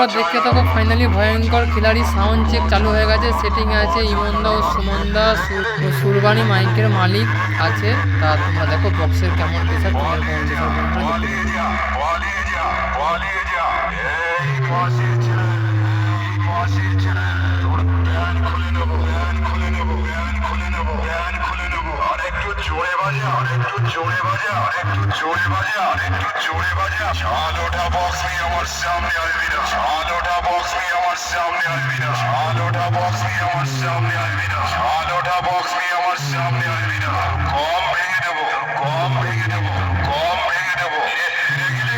তোমরা দেখতে থাকো। ফাইনালি ভয়ঙ্কর খিলাড়ি সাউন্ড চেক চালু হয়ে গেছে, সেটিং আছে, ইমনদা ও সুমনদা সুরবানি মাইকের মালিক আছে। তা তোমরা দেখো বক্সের কেমন প্রেসার, তোমার কেমন জোরে বাজা, আরেকটু জোরে বাজা, আরেকটু জোরে বাজা, আরেকটু জোরে বাজা। চাল ওঠা বক্স নিয়ে আমার সামনে আসবি না, চাল ওঠা বক্স নিয়ে আমার সামনে আসবি না, চাল ওঠা বক্স নিয়ে আমার সামনে আসবি না, চাল ওঠা বক্স নিয়ে আমার সামনে আসবি না। কম ভেঙে দেবো, কম ভেঙে দেবো, কম ভেঙে দেবো। হেরে গেলে,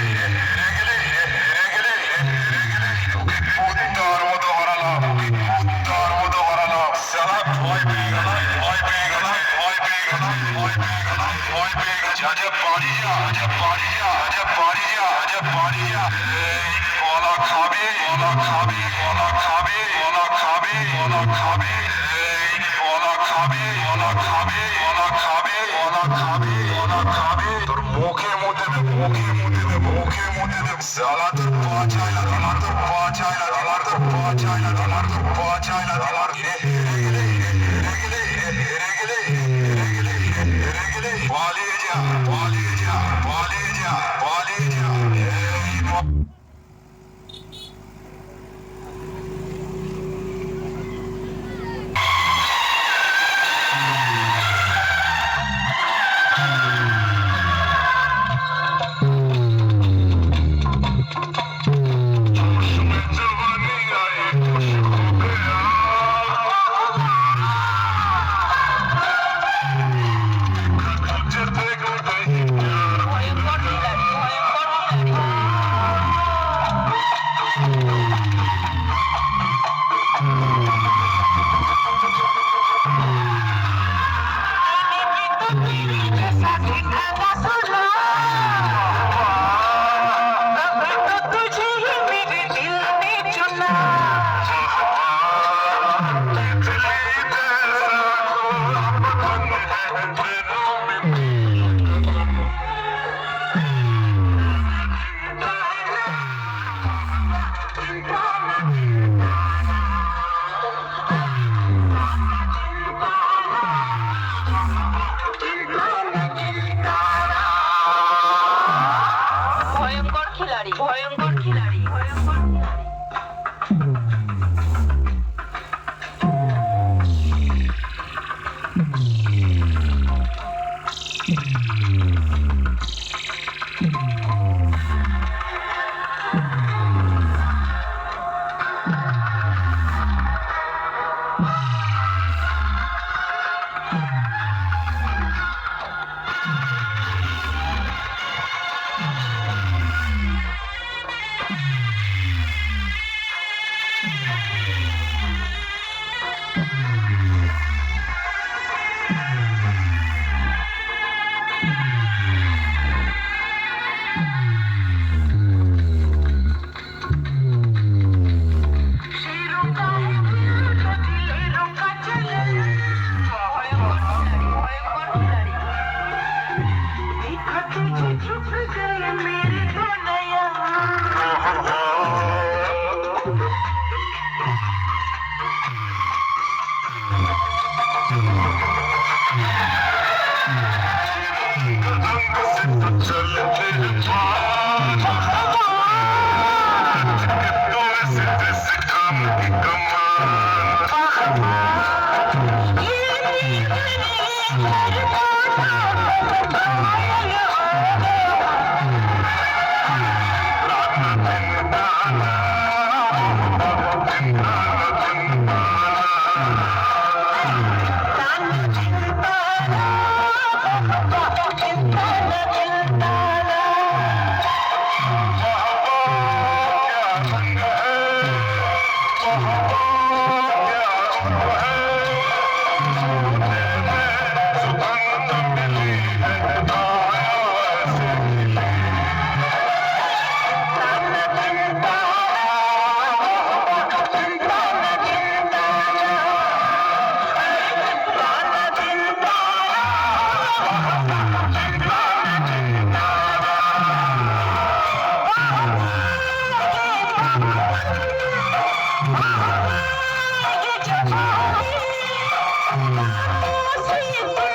হেরে গেলে, হেরে গেলে, হেরে গেলে তোকে কুত্তার মতো হারালাম, কুত্তার মতো হারালাম। সালা ভয় পেয়ে গেছে, ভয় পেয়ে গেছে, ভয় পেয়ে গেছে, ভয় পেয়ে গেছে, ভয় পেয়ে গেছে। আজা বাড়ি যা, আজা বাড়ি যা, আজা বাড়ি যা, আজা বাড়ি যা। এই কলা খাবে, কলা খাবে, কলা খাবে, কলা খাবে, কলা খাবে। এই কলা খাবে, কলা খাবে, কলা খাবে, কলা খাবে, কলা খাবে। তোর মুখে মুখে দেব, মুখে মুখে দেব, মুখে মুখে দেব। সালা তোর পা চায় না, আমার তোর পা চায় না, আমার তোর পা চায় না, আমার তোর পা চায় না, আমার হেরে গেলে, হেরে গেলে, হেরে গেলে, হেরে গেলে, হেরে গেলে। পালিয়ে যা, পালিয়ে যা, পালিয়ে যা, পালিয়ে যা। এই ভয়ঙ্কর খিলাড়ি, ভয়ঙ্কর খিলাড়ি, ভয়ঙ্কর খিলাড়ি। আগে যাবো। ও সুইট